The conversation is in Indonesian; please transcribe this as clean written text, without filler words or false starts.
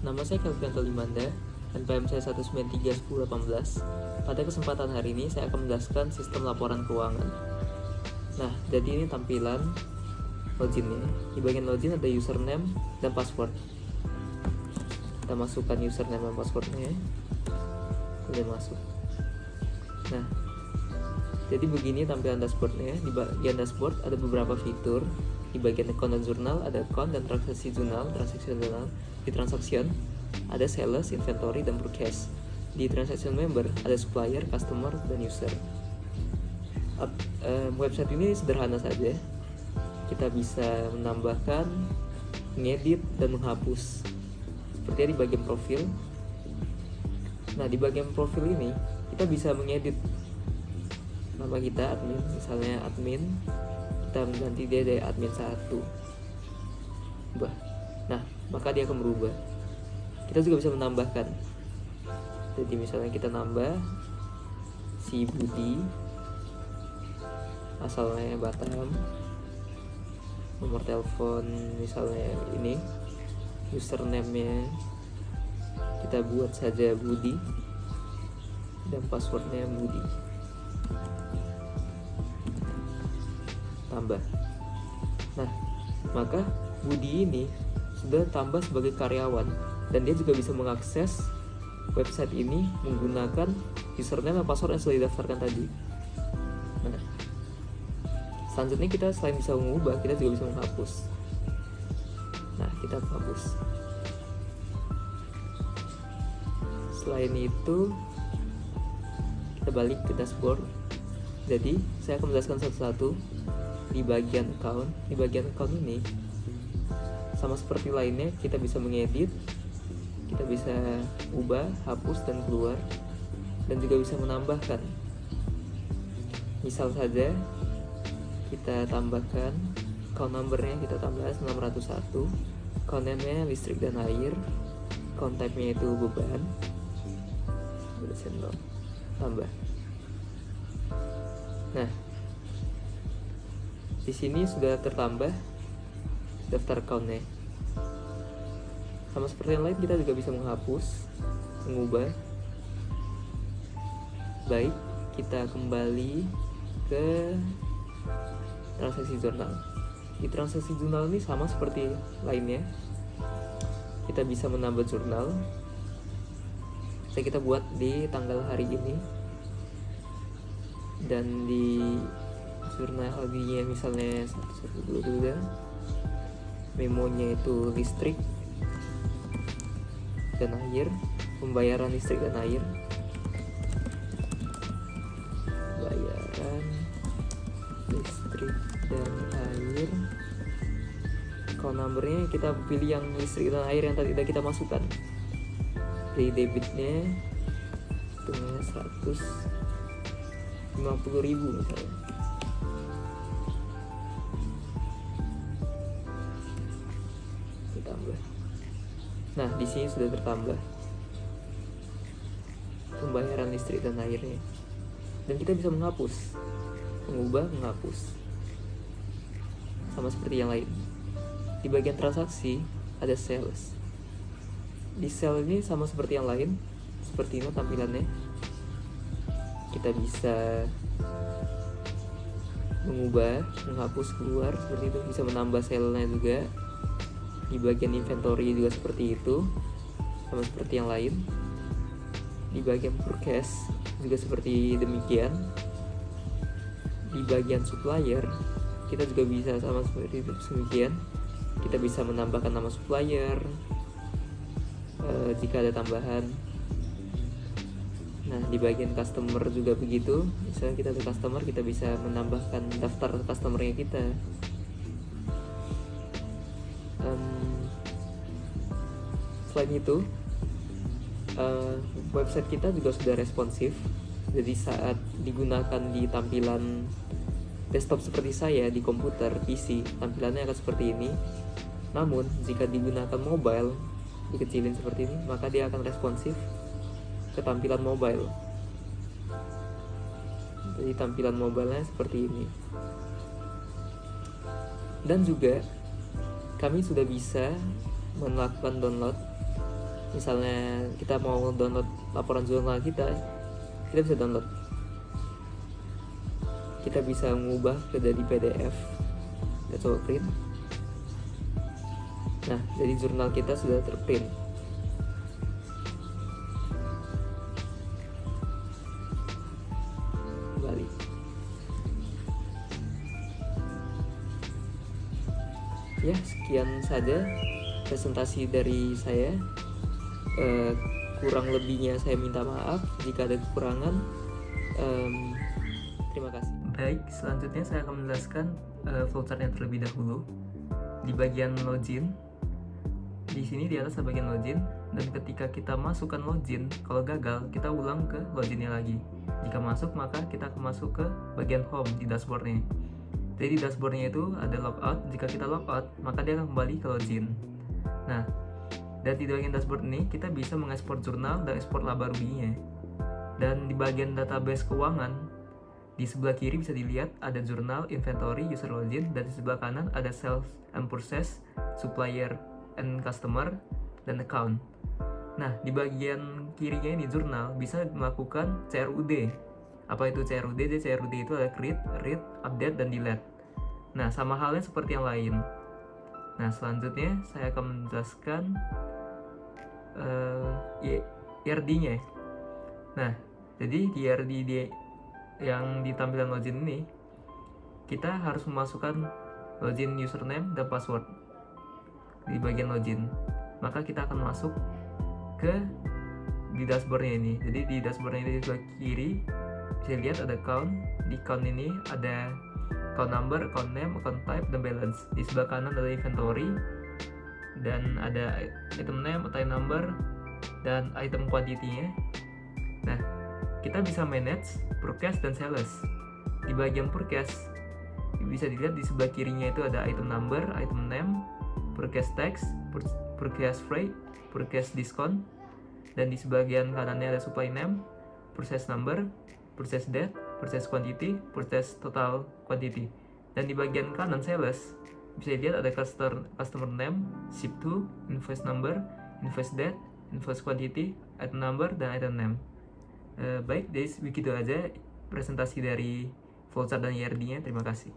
Nama saya Kelvin Limanda, NPM saya 1931018. Pada kesempatan hari ini saya akan menjelaskan sistem laporan keuangan. Nah, jadi ini tampilan loginnya. Di bagian login ada username dan password. Kita masukkan username dan passwordnya. Boleh masuk. Nah, jadi begini tampilan dashboardnya. Di bagian dashboard ada beberapa fitur. Di bagian account dan jurnal ada account dan transaksi jurnal. Di transaction ada sales, inventory, dan broadcast. Di transaction member ada supplier, customer, dan user. Website ini sederhana saja. Kita bisa menambahkan, mengedit, dan menghapus. Seperti di bagian profil. Nah, di bagian profil ini kita bisa mengedit nama kita, admin, misalnya admin. Kita mengganti dia dari admin 1. Nah, maka dia akan berubah. Kita juga bisa menambahkan. Jadi misalnya kita nambah si Budi, asalnya Batam, nomor telepon misalnya ini, username-nya kita buat saja Budi, dan passwordnya Budi. Tambah. Nah, maka Budi ini sudah tambah sebagai karyawan, dan dia juga bisa mengakses website ini menggunakan username dan password yang sudah didaftarkan tadi. Nah, selanjutnya kita selain bisa mengubah, kita juga bisa menghapus. Nah, kita hapus. Selain itu, kita balik ke dashboard. Jadi, saya akan menjelaskan satu-satu. Di bagian account ini sama seperti lainnya, kita bisa mengedit, kita bisa ubah, hapus, dan keluar, dan juga bisa menambahkan. Misal saja kita tambahkan account numbernya, kita tambah 601, account name-nya listrik dan air, account type-nya itu beban, tambah. Nah, di sini sudah tertambah daftar account-nya. Sama seperti yang lain, kita juga bisa menghapus, mengubah. Baik, kita kembali ke transaksi jurnal. Di transaksi jurnal ini sama seperti lainnya. Kita bisa menambah jurnal. Kita buat di tanggal hari ini. Dan di jurnal hobinya misalnya 112, memonya itu listrik dan air, pembayaran listrik dan air, bayaran listrik dan air. Account numbernya kita pilih yang listrik dan air yang tadi kita masukkan. Jadi debitnya hitungnya 150.000 misalnya. Ditambah. Nah, di sini sudah tertambah pembayaran listrik dan airnya. Dan kita bisa menghapus, mengubah, menghapus. Sama seperti yang lain. Di bagian transaksi ada sales. Di sel ini sama seperti yang lain. Seperti ini tampilannya. Kita bisa mengubah, menghapus, keluar seperti itu. Bisa menambah selnya juga. Di bagian inventory juga seperti itu, sama seperti yang lain. Di bagian forecast juga seperti demikian. Di bagian supplier kita juga bisa sama seperti itu, demikian. Kita bisa menambahkan nama supplier jika ada tambahan. Nah, di bagian customer juga begitu. Misalnya kita ada customer, kita bisa menambahkan daftar customernya kita. Selain itu, website kita juga sudah responsif. Jadi saat digunakan di tampilan desktop seperti saya di komputer, PC, tampilannya akan seperti ini. Namun, jika digunakan mobile, dikecilin seperti ini, maka dia akan responsif ke tampilan mobile. Jadi tampilan mobilenya seperti ini. Dan juga kami sudah bisa melakukan download Misalnya kita mau download laporan jurnal kita bisa download. Kita bisa mengubah ke dari PDF. Kita coba print. Nah, jadi jurnal kita sudah terprint. Kembali. Ya, sekian saja presentasi dari saya. Kurang lebihnya saya minta maaf jika ada kekurangan. Terima kasih. Baik, selanjutnya saya akan menjelaskan flowchartnya terlebih dahulu. Di bagian login, di sini di atas ada bagian login, dan ketika kita masukkan login, kalau gagal kita ulang ke loginnya lagi. Jika masuk, maka kita akan masuk ke bagian home di dashboardnya. Jadi di dashboardnya itu ada logout. Jika kita logout, maka dia akan kembali ke login. Nah, dan di bagian dashboard ini kita bisa mengekspor jurnal dan ekspor laba ruginya. Dan di bagian database keuangan, di sebelah kiri bisa dilihat ada jurnal, inventory, user login, dan di sebelah kanan ada sales and purchase, supplier and customer, dan account. Nah, di bagian kirinya ini jurnal bisa melakukan CRUD. Apa itu CRUD? Jadi CRUD itu ada create, read, update, dan delete. Nah, sama halnya seperti yang lain. Nah, selanjutnya saya akan menjelaskan IRD-nya. Nah, jadi di IRD yang di tampilan login ini, kita harus memasukkan login username dan password di bagian login. Maka kita akan masuk ke di dashboardnya ini. Jadi di dashboardnya ini di sebelah kiri bisa lihat ada account. Di account ini ada account number, account name, account type, dan balance. Di sebelah kanan ada inventory, dan ada item name, item number, dan item quantity-nya. Nah, kita bisa manage purchase dan sales. Di bagian purchase bisa dilihat di sebelah kirinya itu ada item number, item name, purchase tax, purchase freight, purchase discount, dan di sebagian kanannya ada supply name, purchase number, purchase date, purchase quantity, purchase total quantity. Dan di bagian kanan sales bisa dilihat ada customer name, ship to, invoice number, invoice date, invoice quantity, item number, dan item name. Baik, jadi begitu aja presentasi dari flowchart dan IRD-nya. Terima kasih.